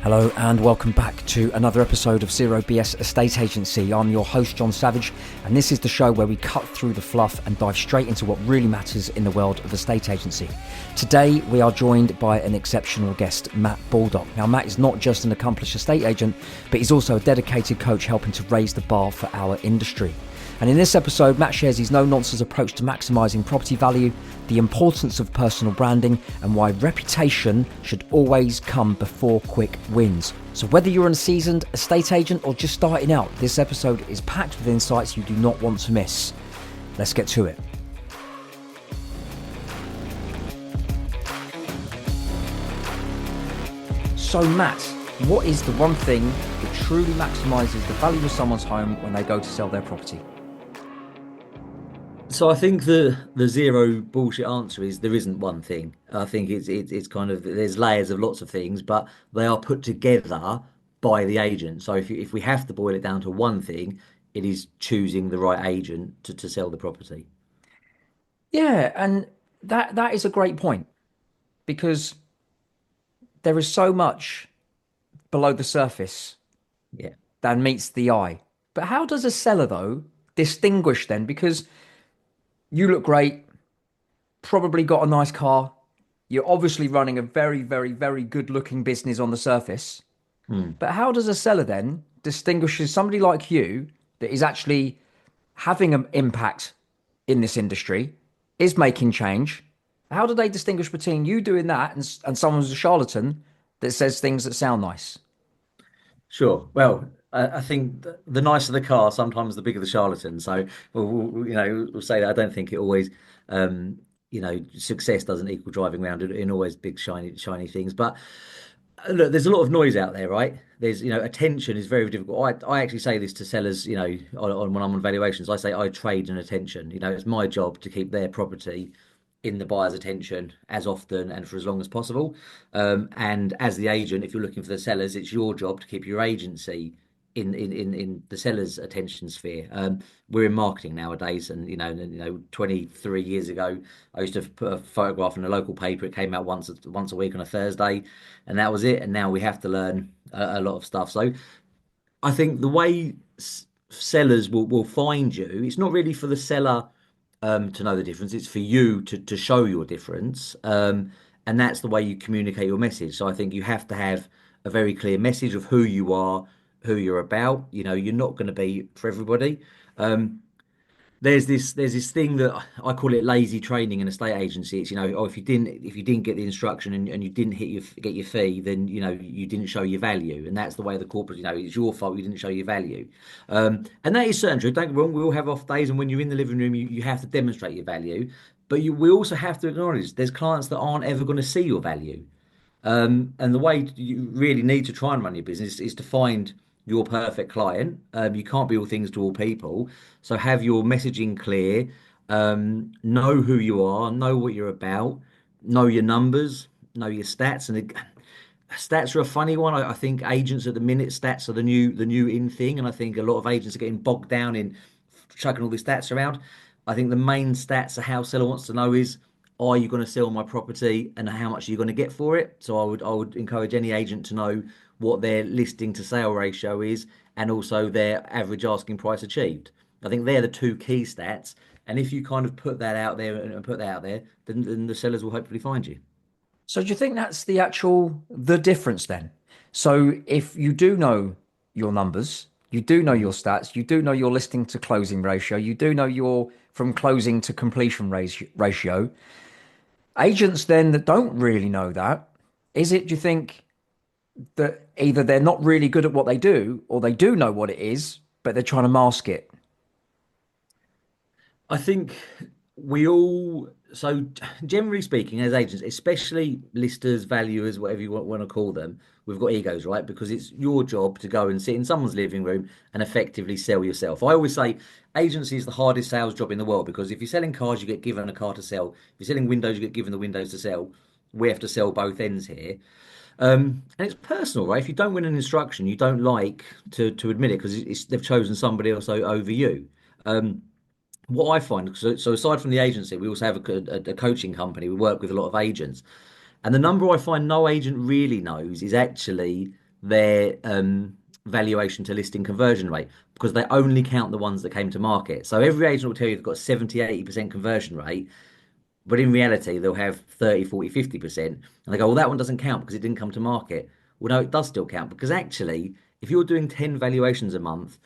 Hello and welcome back to another episode of Zero BS Estate Agency. I'm your host, John Savage, and this is the show where we cut through the fluff and dive straight into what really matters in the world of estate agency. Today, we are joined by an exceptional guest, Matt Baldock. Now, Matt is not just an accomplished estate agent, but he's also a dedicated coach helping to raise the bar for our industry. And in this episode, Matt shares his no-nonsense approach to maximising property value, the importance of personal branding, and why reputation should always come before quick wins. So whether you're a seasoned estate agent or just starting out, this episode is packed with insights you do not want to miss. Let's get to it. So Matt, what is the one thing that truly maximises the value of someone's home when they go to sell their property? So I think the zero bullshit answer is there isn't one thing. I think it's kind of there's layers of lots of things, but they are put together by the agent. So if we have to boil it down to one thing, it is choosing the right agent to sell the property. Yeah, and that is a great point because there is so much below the surface Yeah. that meets the eye. But how does a seller though distinguish then? Because you look great, probably got a nice car. You're obviously running a very, very, very good looking business on the surface. But how does a seller then distinguishes somebody like you that is actually having an impact in this industry, is making change? How do they distinguish between you doing that and someone who's a charlatan that says things that sound nice? Sure. Well, I think the nicer the car, sometimes the bigger the charlatan. So, we'll say that I don't think it always, success doesn't equal driving around in always big shiny things. But look, there's a lot of noise out there, right? There's, attention is very difficult. I actually say this to sellers, when I'm on valuations, I say I trade an attention. It's my job to keep their property in the buyer's attention as often and for as long as possible. And as the agent, if you're looking for the sellers, it's your job to keep your agency in the seller's attention sphere. We're in marketing nowadays, and 23 years ago, I used to put a photograph in a local paper. It came out once a week on a Thursday, and that was it. And now we have to learn a lot of stuff. So I think the way sellers will find you, it's not really for the seller to know the difference. It's for you to show your difference. And that's the way you communicate your message. So I think you have to have a very clear message of who you are, who you're about. You're not going to be for everybody. There's this thing that I call it lazy training in a estate agency. It's if you didn't get the instruction and you didn't get your fee, then you didn't show your value, and that's the way the corporate, it's your fault you didn't show your value. And that is certainly true. Don't get me wrong, we all have off days, and when you're in the living room, you have to demonstrate your value. But we also have to acknowledge there's clients that aren't ever going to see your value. And the way you really need to try and run your business is to find your perfect client. You can't be all things to all people. So have your messaging clear, know who you are, know what you're about, know your numbers, know your stats. And stats are a funny one. I think agents at the minute, stats are the new in thing. And I think a lot of agents are getting bogged down in chucking all these stats around. I think the main stats a house seller wants to know is, are you going to sell my property and how much are you going to get for it? So I would encourage any agent to know what their listing to sale ratio is and also their average asking price achieved. I think they're the two key stats. And if you kind of put that out there and put that out there, then the sellers will hopefully find you. So do you think that's the difference then? So if you do know your numbers, you do know your stats, you do know your listing to closing ratio, you do know your from closing to completion ratio, agents then that don't really know that, do you think that either they're not really good at what they do or they do know what it is, but they're trying to mask it? I think so generally speaking, as agents, especially listers, valuers, whatever you want to call them, we've got egos, right? Because it's your job to go and sit in someone's living room and effectively sell yourself. I always say agency is the hardest sales job in the world because if you're selling cars, you get given a car to sell. If you're selling windows, you get given the windows to sell. We have to sell both ends here. And it's personal, right? If you don't win an instruction, you don't like to admit it because they've chosen somebody else over you. What I find, so aside from the agency, we also have a coaching company. We work with a lot of agents. And the number I find no agent really knows is actually their valuation to listing conversion rate because they only count the ones that came to market. So every agent will tell you they've got 70, 80% conversion rate, but in reality, they'll have 30, 40, 50%. And they go, well, that one doesn't count because it didn't come to market. Well, no, it does still count because actually, if you're doing 10 valuations a month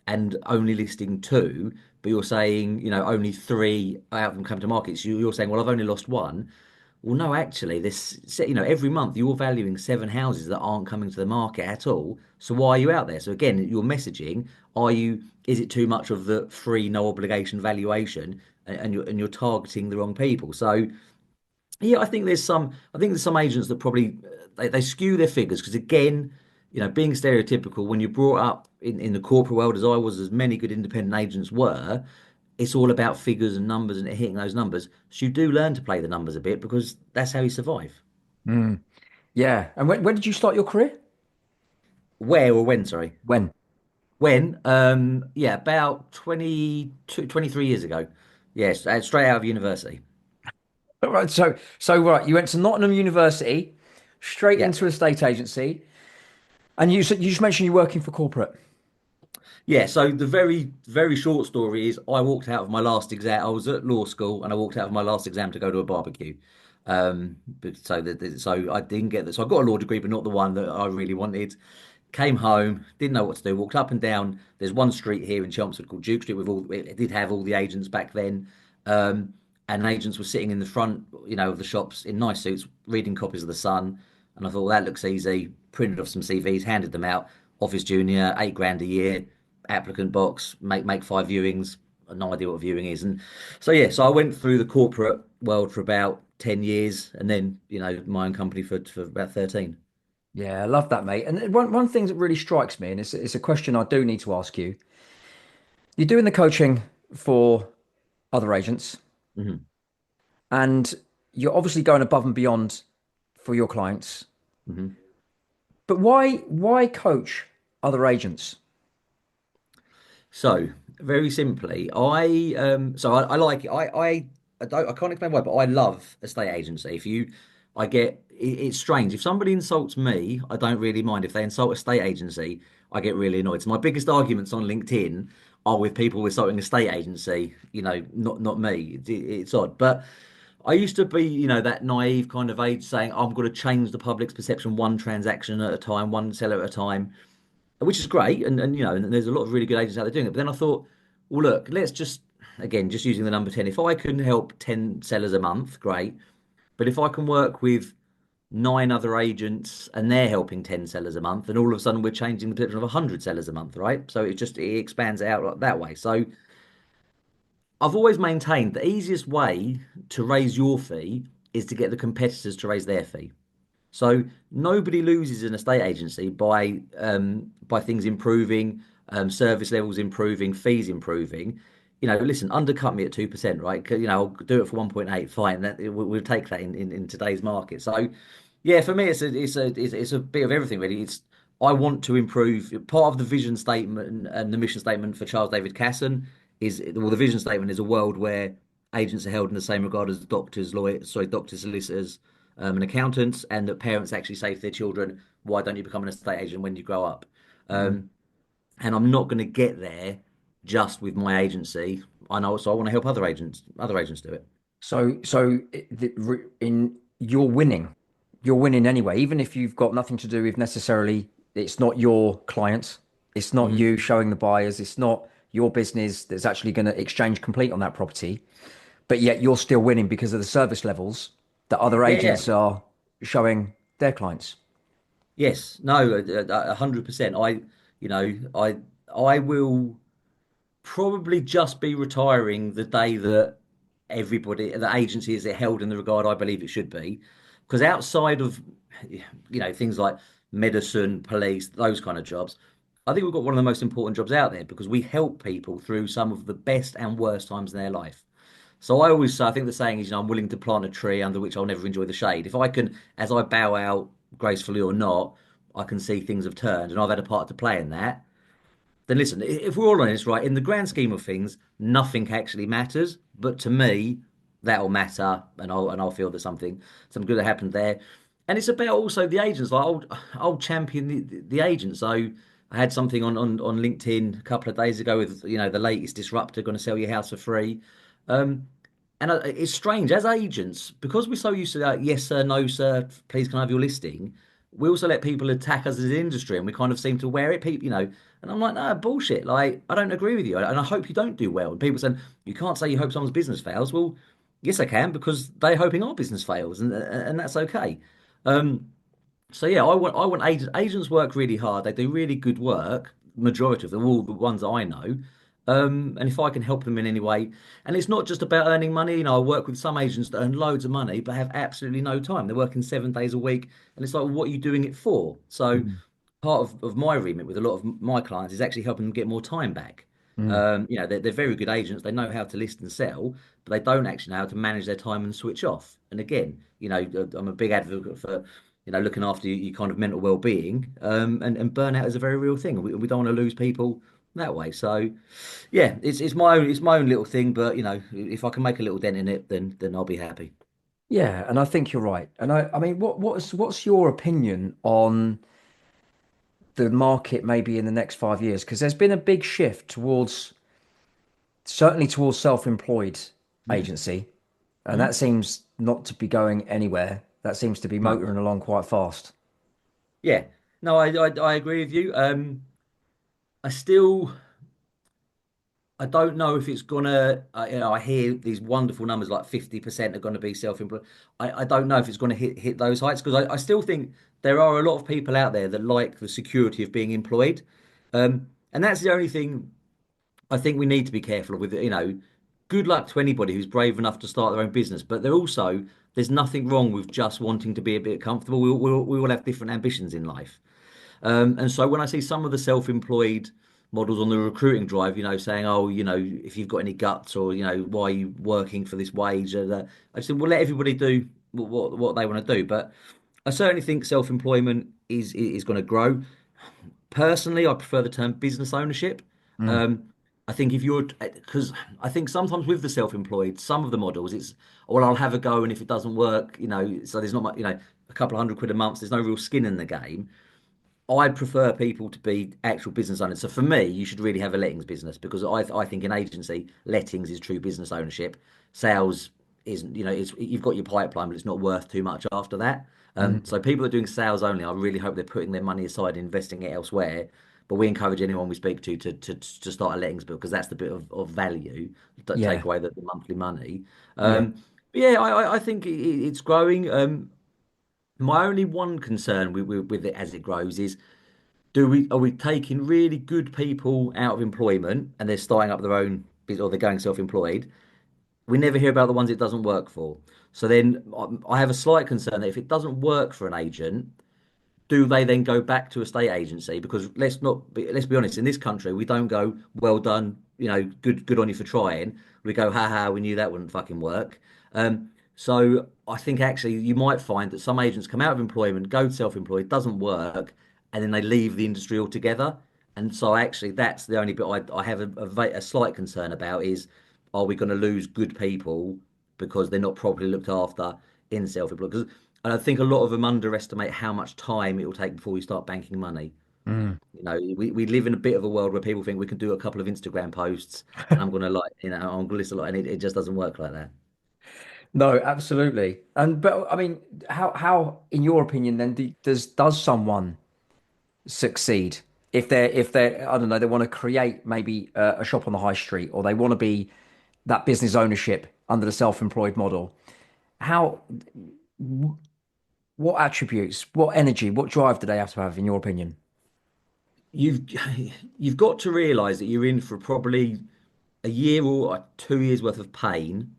and only listing two, but you're saying, only three out of them come to market, so you're saying, well, I've only lost one. Well, no, actually, every month you're valuing seven houses that aren't coming to the market at all. So why are you out there? So again, your messaging, is it too much of the free, no obligation valuation and you're targeting the wrong people? So yeah, I think there's some agents that probably they skew their figures because again, being stereotypical, when you're brought up in the corporate world as I was, as many good independent agents were, it's all about figures and numbers and hitting those numbers. So you do learn to play the numbers a bit because that's how you survive. Mm. Yeah. And when did you start your career? Where or when, sorry. When? When? Yeah, about 22, 23 years ago. Yes, straight out of university. All right. So right, you went to Nottingham University, straight Yeah. into a estate agency, and you just mentioned you're working for corporate. Yeah, so the very, very short story is I walked out of my last exam. I was at law school and I walked out of my last exam to go to a barbecue. So I didn't get that. So I got a law degree, but not the one that I really wanted. Came home, didn't know what to do. Walked up and down. There's one street here in Chelmsford called Duke Street with it did have all the agents back then. And agents were sitting in the front, of the shops in nice suits, reading copies of The Sun. And I thought, well, that looks easy. Printed off some CVs, handed them out. Office junior, 8 grand a year, applicant box, make five viewings. No idea what viewing is. And so yeah, so I went through the corporate world for about 10 years and then, my own company for about 13. Yeah, I love that, mate. And one thing that really strikes me, and it's a question I do need to ask you. You're doing the coaching for other agents, Hmm. and you're obviously going above and beyond for your clients. Hmm. But why coach other agents? So very simply, I like it. I can't explain why, but I love estate agency. It's strange. If somebody insults me, I don't really mind. If they insult estate agency, I get really annoyed. So my biggest arguments on LinkedIn are with people insulting estate agency. Not me. It's odd, but I used to be, that naive kind of age saying I'm going to change the public's perception one transaction at a time, one seller at a time, which is great. And there's a lot of really good agents out there doing it. But then I thought, well, look, let's just using the number 10, if I can help 10 sellers a month, great. But if I can work with nine other agents and they're helping 10 sellers a month, and all of a sudden we're changing the perception of 100 sellers a month, right? So it expands out like that way. So I've always maintained the easiest way to raise your fee is to get the competitors to raise their fee. So nobody loses in a estate agency by things improving, service levels improving, fees improving. Listen, undercut me at 2%, right? I'll do it for 1.8. Fine, we'll take that in today's market. So, yeah, for me, it's a bit of everything really. I want to improve. Part of the vision statement and the mission statement for Charles David Casson the vision statement is a world where agents are held in the same regard as doctors, solicitors, and accountants, and that parents actually say to their children, "Why don't you become an estate agent when you grow up?" Mm. Um, and I'm not going to get there just with my agency. I know, so I want to help other agents do it. In you're winning anyway, even if you've got nothing to do with necessarily, it's not your clients, it's not Hmm. you showing the buyers, it's not your business that's actually going to exchange complete on that property, but yet you're still winning because of the service levels that other Yeah, yeah, agents are showing their clients. yes, no, 100%. I will probably just be retiring the day that the agency is held in the regard I believe it should be. Because outside of, things like medicine, police, those kind of jobs, I think we've got one of the most important jobs out there because we help people through some of the best and worst times in their life. So I always say, I think the saying is, I'm willing to plant a tree under which I'll never enjoy the shade. If I can, as I bow out gracefully or not, I can see things have turned and I've had a part to play in that, then listen, if we're all honest, right, in the grand scheme of things, nothing actually matters. But to me, that'll matter, and I'll feel that something good happened there. and it's about also the agents. Like I'll champion the agents. So I had something on LinkedIn a couple of days ago with the latest disruptor going to sell your house for free. Um, and it's strange as agents because we're so used to that. Yes, sir. No, sir. Please, can I have your listing? We also let people attack us as an industry, and we kind of seem to wear it. People. And I'm like, no, bullshit. Like, I don't agree with you, and I hope you don't do well. And people saying you can't say you hope someone's business fails. Well, yes, I can because they're hoping our business fails, and that's okay. Um, so yeah, I want agents work really hard. They do really good work. Majority of them, all the ones that I know. And if I can help them in any way, and it's not just about earning money. I work with some agents that earn loads of money but have absolutely no time. They're working 7 days a week, and it's like, what are you doing it for? So Mm. part of my remit with a lot of my clients is actually helping them get more time back. Mm. They're very good agents. They know how to list and sell, but they don't actually know how to manage their time and switch off. And again, I'm a big advocate for, looking after your kind of mental well-being. And burnout is a very real thing. We don't want to lose people that way. So, yeah, it's my own little thing. But if I can make a little dent in it, then I'll be happy. Yeah, and I think you're right. And I mean, what's your opinion on the market maybe in the next 5 years? Because there's been a big shift towards certainly towards self-employed Mm. agency, and that Mm. seems not to be going anywhere. That seems to be No. motoring along quite fast. Yeah. No, I agree with you. I still. I don't know if it's gonna. I hear these wonderful numbers like 50% are going to be self-employed. I don't know if it's going to hit those heights because I still think there are a lot of people out there that like the security of being employed, and that's the only thing I think we need to be careful of. With good luck to anybody who's brave enough to start their own business, but there's nothing wrong with just wanting to be a bit comfortable. We all have different ambitions in life. And so when I see some of the self-employed models on the recruiting drive, saying, "Oh, if you've got any guts, or why are you working for this wage?" I just said, "Well, let everybody do what they want to do." But I certainly think self-employment is going to grow. Personally, I prefer the term business ownership. Mm. Um, I think if you're, because I think sometimes with the self-employed, some of the models, it's, well, I'll have a go, and if it doesn't work, so there's not much, a couple of hundred quid a month, there's no real skin in the game. I prefer people to be actual business owners. So for me, you should really have a lettings business because I think in agency, lettings is true business ownership. Sales isn't, you've got your pipeline, but it's not worth too much after that. Mm. So people that are doing sales only, I really hope they're putting their money aside and investing it elsewhere. But we encourage anyone we speak to start a lettings bill because that's the bit of value that take Yeah. away the monthly money. Yeah. But yeah, I think it's growing. My only one concern with it as it grows is are we taking really good people out of employment and they're starting up their own business or they're going self-employed? We never hear about the ones it doesn't work for. So then I have a slight concern that if it doesn't work for an agent, do they then go back to a state agency? Because let's be honest, in this country, we don't go, well done, good on you for trying. We go, ha ha, we knew that wouldn't fucking work. So I think actually you might find that some agents come out of employment, go self-employed, doesn't work, and then they leave the industry altogether. And so actually that's the only bit I have a slight concern about is, are we going to lose good people because they're not properly looked after in self-employed? Because and I think a lot of them underestimate how much time it will take before you start banking money. Mm. We live in a bit of a world where people think we can do a couple of Instagram posts and I'm gonna I'm gonna list a lot, and it just doesn't work like that. No, absolutely. And but I mean, how in your opinion then does someone succeed if they're I don't know, they want to create maybe a shop on the high street, or they want to be that business ownership under the self-employed model? How what attributes, what energy, what drive do they have to have in your opinion? You've you've got to realise that you're in for probably a year or 2 years worth of pain.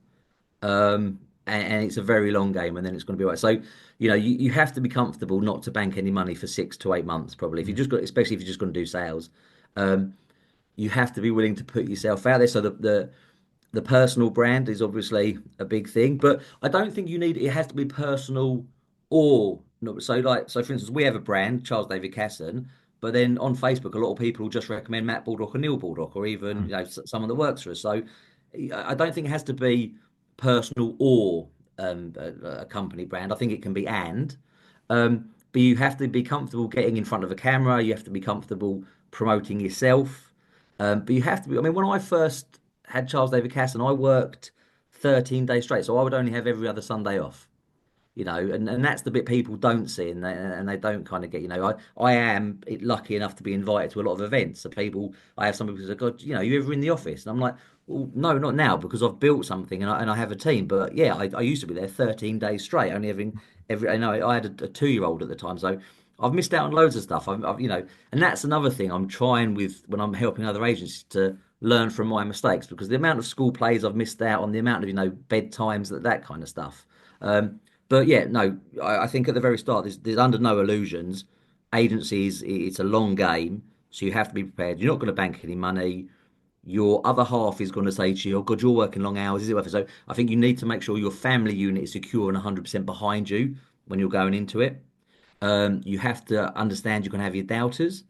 And it's a very long game, and then it's going to be all right. So, you have to be comfortable not to bank any money for 6 to 8 months, probably. If you just got, especially if you're just going to do sales, um, you have to be willing to put yourself out there. So the personal brand is obviously a big thing, but I don't think it has to be personal or not. So for instance, we have a brand, Charles David Casson, but then on Facebook, a lot of people just recommend Matt Baldock or Neil Baldock, or even Mm. someone that works for us. So I don't think it has to be personal or a company brand. I think it can be and. But you have to be comfortable getting in front of a camera. You have to be comfortable promoting yourself. But you have to be. I mean, when I first had Charles David Casson, I worked 13 days straight, so I would only have every other Sunday off. And that's the bit people don't see, and they don't kind of get. I am lucky enough to be invited to a lot of events. So I have some people who say, God, you ever in the office? And I'm like, well, no, not now, because I've built something and I have a team. But yeah, I used to be there 13 days straight, only having I know I had a 2-year-old at the time, so I've missed out on loads of stuff. And that's another thing I'm trying with when I'm helping other agencies to learn from my mistakes, because the amount of school plays I've missed out on, the amount of bedtimes, that kind of stuff. But yeah, no, I think at the very start, there's under no illusions. Agencies, it's a long game, so you have to be prepared. You're not going to bank any money. Your other half is going to say to you, "Oh God, you're working long hours. Is it worth it?" So I think you need to make sure your family unit is secure and 100% behind you when you're going into it. You have to understand you're going to have your doubters.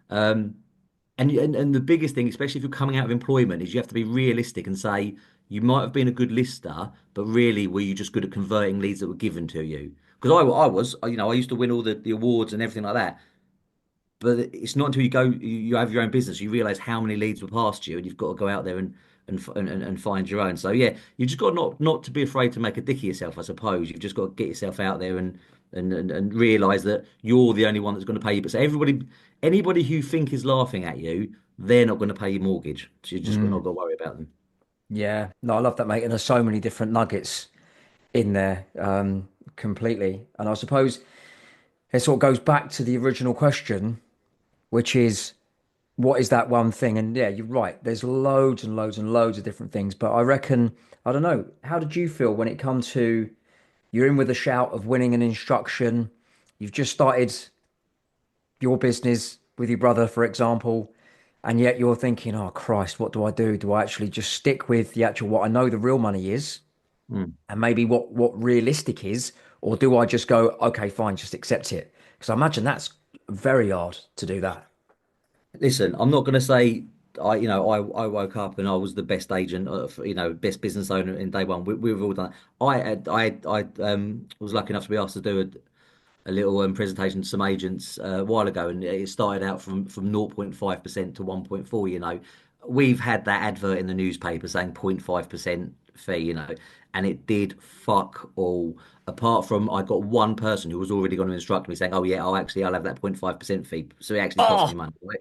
Um, and the biggest thing, especially if you're coming out of employment, is you have to be realistic and say you might have been a good lister, but really were you just good at converting leads that were given to you? Because I was, I used to win all the awards and everything like that. But it's not until you have your own business, you realize how many leads were past you, and you've got to go out there and find your own. So yeah, you just got not to be afraid to make a dick of yourself, I suppose. You've just got to get yourself out there and realize that you're the only one that's going to pay you. But so anybody who think is laughing at you, they're not going to pay your mortgage. So you just not Mm. got to worry about them. Yeah, no, I love that, mate. And there's so many different nuggets in there, completely. And I suppose it sort of goes back to the original question, which is, what is that one thing? And yeah, you're right. There's loads and loads and loads of different things. But I reckon, I don't know, how did you feel when it come to you're in with a shout of winning an instruction? You've just started your business with your brother, for example, and yet you're thinking, oh Christ, what do I do? Do I actually just stick with the actual what I know the real money is, Mm. and maybe what realistic is, or do I just go, okay, fine, just accept it? Because I imagine that's very hard to do that. Listen, I'm not going to say I woke up and I was the best agent, best business owner in day one. We've all done. I was lucky enough to be asked to do a little presentation to some agents a while ago, and it started out from 0.5% to 1.4. We've had that advert in the newspaper saying 0.5% fee, and it did fuck all. Apart from I got one person who was already going to instruct me saying, "Oh yeah, I'll have that 0.5% fee." So it actually cost me Oh, money, right?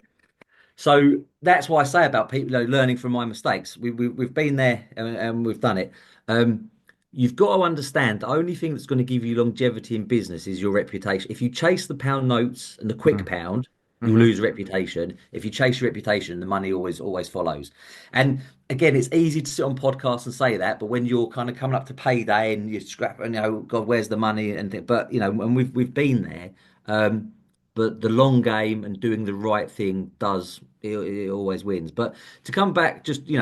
So that's why I say about people, learning from my mistakes. We've been there and we've done it. Um, you've got to understand the only thing that's going to give you longevity in business is your reputation. If you chase the pound notes and the quick pound, you'll mm-hmm. lose reputation. If you chase your reputation, the money always follows. And again, it's easy to sit on podcasts and say that, but when you're kind of coming up to payday and you scrap, and God, where's the money and but and we've been there. Um, but the long game and doing the right thing it always wins. But to come back, just to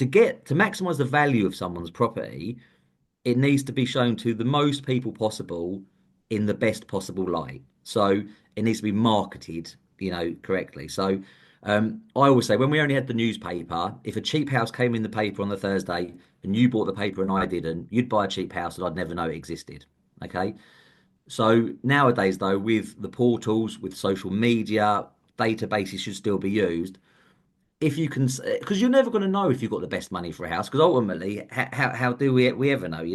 maximize the value of someone's property, it needs to be shown to the most people possible in the best possible light. So it needs to be marketed, correctly. So I always say when we only had the newspaper, if a cheap house came in the paper on the Thursday and you bought the paper and I didn't, you'd buy a cheap house and I'd never know it existed. Okay. So nowadays, though, with the portals, with social media, databases should still be used. If you can, because you're never going to know if you've got the best money for a house, because ultimately, how do we ever know?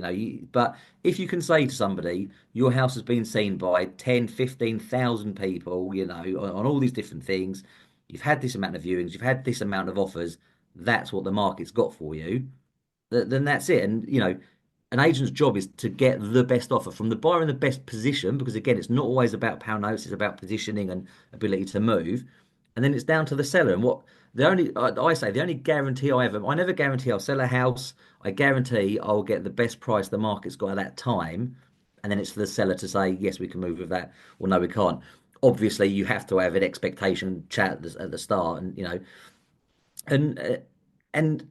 But if you can say to somebody, your house has been seen by 10, 15,000 people, on all these different things, you've had this amount of viewings, you've had this amount of offers, that's what the market's got for you, then that's it. And an agent's job is to get the best offer from the buyer in the best position, because again, it's not always about pound notes, it's about positioning and ability to move. And then it's down to the seller. And I say the only guarantee I never guarantee I'll sell a house. I guarantee I'll get the best price the market's got at that time. And then it's for the seller to say, yes, we can move with that, or no, we can't. Obviously, you have to have an expectation chat at the start, and and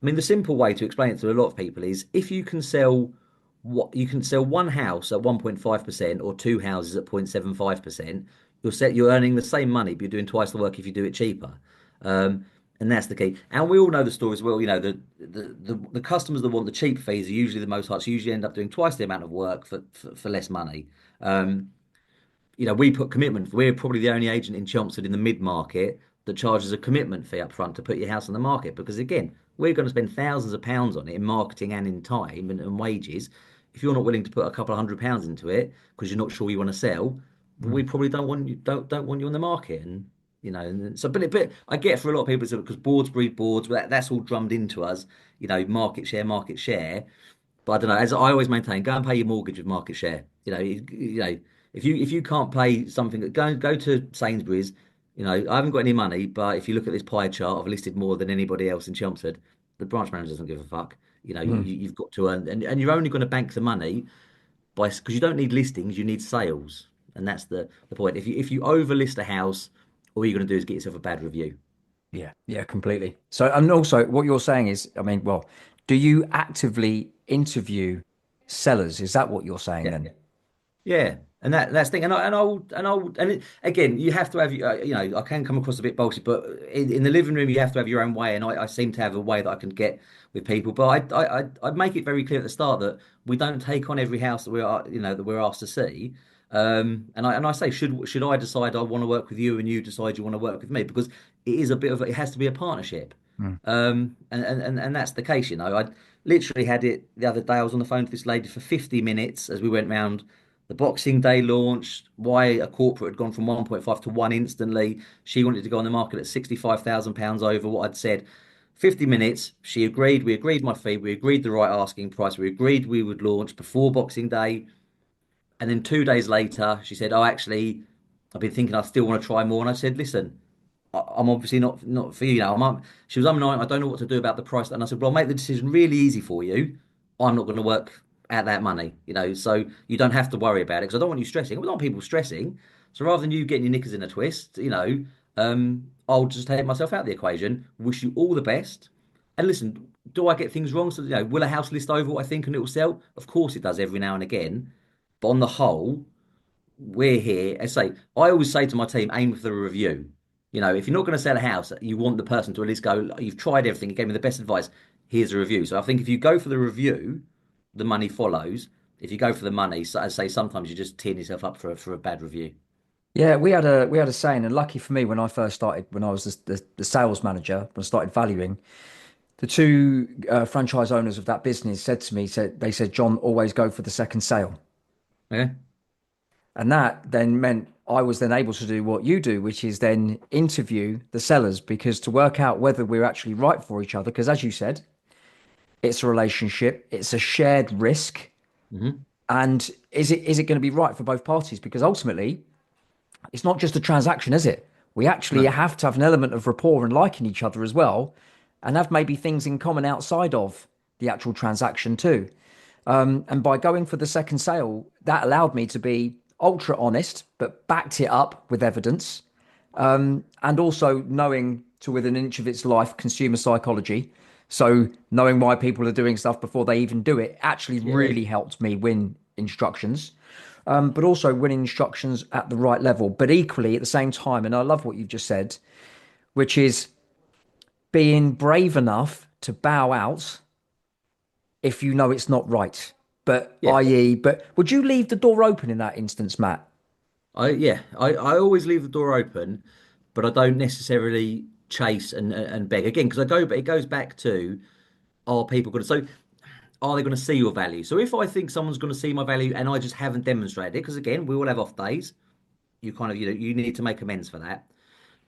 I mean, the simple way to explain it to a lot of people is if you can sell one house at 1.5% or two houses at 0.75%, you're earning the same money, but you're doing twice the work if you do it cheaper. Um, And that's the key. And we all know the story as well. The customers that want the cheap fees are usually the most hard. So usually end up doing twice the amount of work for less money. Um, we put commitment. We're probably the only agent in Chelmsford in the mid market that charges a commitment fee up front to put your house on the market. Because again, we're going to spend thousands of pounds on it in marketing and in time and wages. If you're not willing to put a couple of £100 into it because you're not sure you want to sell, then we Mm. probably don't want you on the market. And so, but I get for a lot of people because boards breed boards. That's all drummed into us. Market share, market share. But I don't know. As I always maintain, go and pay your mortgage with market share. If you can't pay something, go to Sainsbury's. I haven't got any money, but if you look at this pie chart, I've listed more than anybody else in Chelmsford. The branch manager doesn't give a fuck. Mm. You've got to earn, and you're only going to bank the money because you don't need listings, you need sales, and that's the point. If you overlist a house, all you're going to do is get yourself a bad review. Yeah, yeah, completely. So, and also what you're saying is, I mean, well, do you actively interview sellers? Is that what you're saying Yeah. then? Yeah, and that's the thing, again, you have to have I can come across a bit bolshy, but in the living room you have to have your own way, and I seem to have a way that I can get with people, but I make it very clear at the start that we don't take on every house that we're asked to see, and I say should I decide I want to work with you and you decide you want to work with me because it has to be a partnership, Mm. and that's the case, I literally had it the other day. I was on the phone to this lady for 50 minutes as we went round the Boxing Day launch, why a corporate had gone from 1.5 to 1 instantly. She wanted to go on the market at £65,000 over what I'd said. 50 minutes, she agreed. We agreed my fee. We agreed the right asking price. We agreed we would launch before Boxing Day. And then 2 days later, she said, "Oh, actually, I've been thinking I still want to try more." And I said, "Listen, I'm obviously not for you now." She was, "I don't know what to do about the price." And I said, "Well, I'll make the decision really easy for you. I'm not going to work at that money, so you don't have to worry about it because I don't want you stressing. I don't want people stressing. So rather than you getting your knickers in a twist, I'll just take myself out of the equation. Wish you all the best. And listen, do I get things wrong? So, will a house list over what I think and it will sell? Of course it does every now and again. But on the whole, we're here. I always say to my team, aim for the review. If you're not going to sell a house, you want the person to at least go, "You've tried everything. You gave me the best advice. Here's a review." So I think if you go for the review, the money follows. If you go for the money, so I say sometimes you just teeing yourself up for a bad review. Yeah, we had a saying, and lucky for me, when I first started, when I was the sales manager, when I started valuing, the two franchise owners of that business said to me, they said, "John, always go for the second sale." Okay. And that then meant I was then able to do what you do, which is then interview the sellers because to work out whether we're actually right for each other. Because as you said, it's a relationship, it's a shared risk. Hmm. And is it going to be right for both parties? Because ultimately, it's not just a transaction, is it? We actually No. have to have an element of rapport and liking each other as well, and have maybe things in common outside of the actual transaction too. And by going for the second sale, that allowed me to be ultra honest, but backed it up with evidence. And also knowing to within an inch of its life consumer psychology. So knowing why people are doing stuff before they even do it actually Yeah. really helped me win instructions. But also winning instructions at the right level. But equally at the same time, and I love what you've just said, which is being brave enough to bow out if you know it's not right. But Yeah. i.e., but would you leave the door open in that instance, Matt? I always leave the door open, but I don't necessarily chase and beg again because but it goes back to are people going to are they going to see your value? So if I think someone's going to see my value and I just haven't demonstrated it, because again, we all have off days, you kind of you need to make amends for that.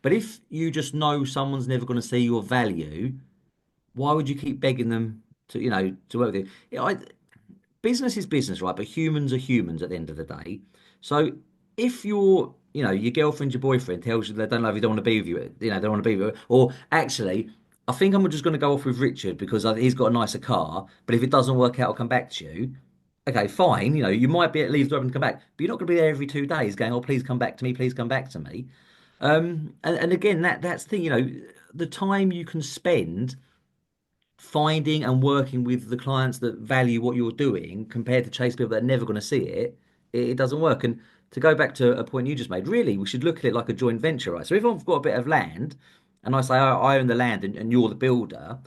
But if you just know someone's never going to see your value, why would you keep begging them to work with you? Business is business, right? But humans are humans at the end of the day. So if your girlfriend, your boyfriend tells you they don't love you, don't want to be with you, they don't want to be with you, or actually, I think I'm just going to go off with Richard because he's got a nicer car, but if it doesn't work out, I'll come back to you. Okay, fine. You might be at leave the door and come back, but you're not going to be there every 2 days going, "Oh, please come back to me, please come back to me." And again, that's the thing, the time you can spend finding and working with the clients that value what you're doing compared to chase people that are never going to see it doesn't work. And to go back to a point you just made, really, we should look at it like a joint venture, right? So if I've got a bit of land and I say I own the land and you're the builder,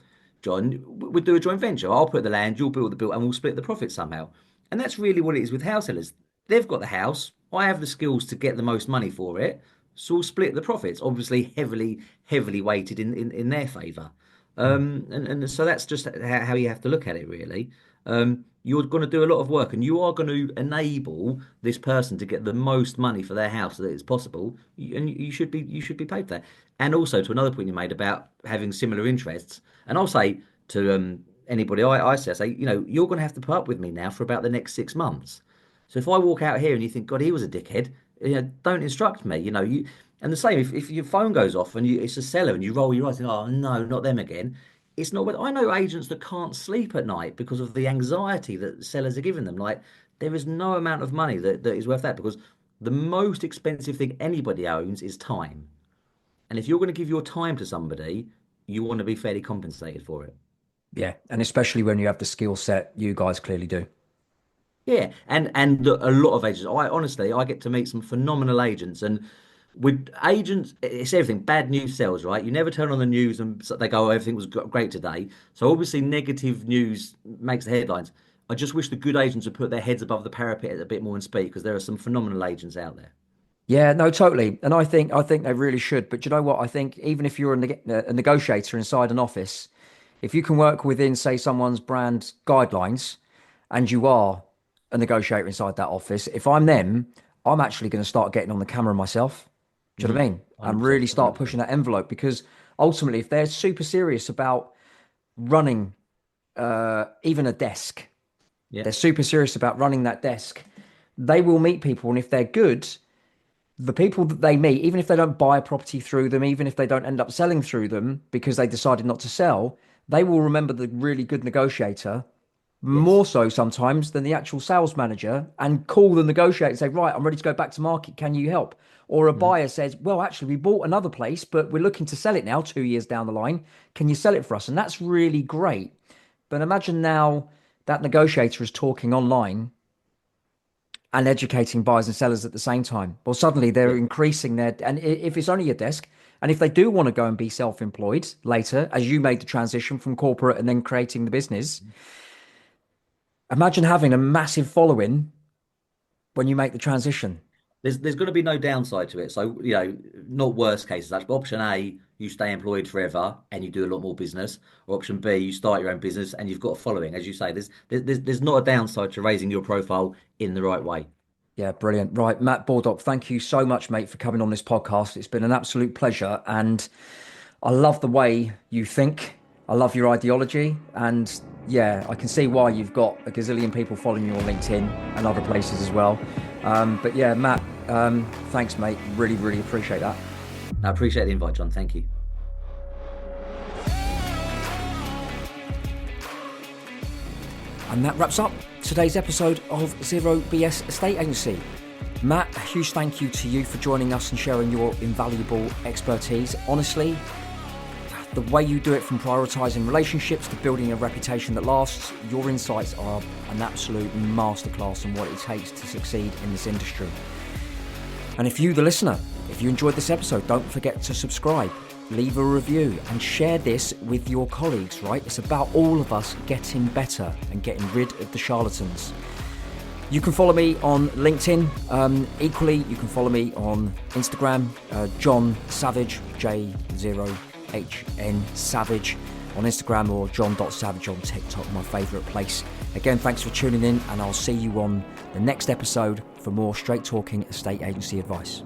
John, we'll do a joint venture. I'll put the land, you'll build the build, and we'll split the profit somehow. And that's really what it is with house sellers. They've got the house. I have the skills to get the most money for it. So we'll split the profits, obviously heavily weighted in their favour. And so that's just how you have to look at it, really. You're going to do a lot of work and you are going to enable this person to get the most money for their house that it's possible. And you should be paid for that. And also to another point you made about having similar interests. And I'll say to anybody I say, you're going to have to put up with me now for about the next 6 months. So if I walk out here and you think, God, he was a dickhead, don't instruct me. And the same if your phone goes off and it's a seller and you roll your eyes and oh no, not them again. It's not. I know agents that can't sleep at night because of the anxiety that sellers are giving them. Like there is no amount of money that is worth that because the most expensive thing anybody owns is time. And if you're going to give your time to somebody, you want to be fairly compensated for it. Yeah, and especially when you have the skill set, you guys clearly do. Yeah, and a lot of agents. I get to meet some phenomenal agents, and with agents, it's everything. Bad news sells, right? You never turn on the news and they go, "Oh, everything was great today." So obviously, negative news makes the headlines. I just wish the good agents would put their heads above the parapet a bit more and speak because there are some phenomenal agents out there. Yeah, no, totally. And I think they really should. But you know what? I think even if you're a negotiator inside an office, if you can work within, say, someone's brand guidelines, and you are a negotiator inside that office, if I'm them, I'm actually going to start getting on the camera myself. Do you know what I mean? And really 100%, start 100%. pushing that envelope because ultimately, if they're super serious about running even a desk, Yeah. they're super serious about running that desk, they will meet people. And if they're good, the people that they meet, even if they don't buy a property through them, even if they don't end up selling through them because they decided not to sell, they will remember the really good negotiator Yes. more so sometimes than the actual sales manager and call the negotiator and say, right, I'm ready to go back to market. Can you help? Or a Mhm. buyer says, well, actually, we bought another place, but we're looking to sell it now 2 years down the line. Can you sell it for us? And that's really great. But imagine now that negotiator is talking online and educating buyers and sellers at the same time. Well, suddenly they're Yeah. increasing their, and if it's only a desk, and if they do want to go and be self-employed later, as you made the transition from corporate and then creating the business, imagine having a massive following when you make the transition. There's going to be no downside to it. So, not worst cases. That's option A, you stay employed forever and you do a lot more business. Or option B, you start your own business and you've got a following. As you say, there's not a downside to raising your profile in the right way. Yeah, brilliant. Right, Matt Baldock, thank you so much, mate, for coming on this podcast. It's been an absolute pleasure. And I love the way you think. I love your ideology. And yeah, I can see why you've got a gazillion people following you on LinkedIn and other places as well. But yeah, Matt, thanks, mate. Really, really appreciate that. I appreciate the invite, John. Thank you. And that wraps up today's episode of Zero BS Estate Agency. Matt, a huge thank you to you for joining us and sharing your invaluable expertise. Honestly, the way you do it, from prioritising relationships to building a reputation that lasts, your insights are an absolute masterclass in what it takes to succeed in this industry. And if you, the listener, if you enjoyed this episode, don't forget to subscribe, leave a review and share this with your colleagues, right? It's about all of us getting better and getting rid of the charlatans. You can follow me on LinkedIn. Equally, you can follow me on Instagram, John Savage, J0HN Savage on Instagram, or john.savage on TikTok, my favourite place. Again, thanks for tuning in, and I'll see you on the next episode for more straight talking estate agency advice.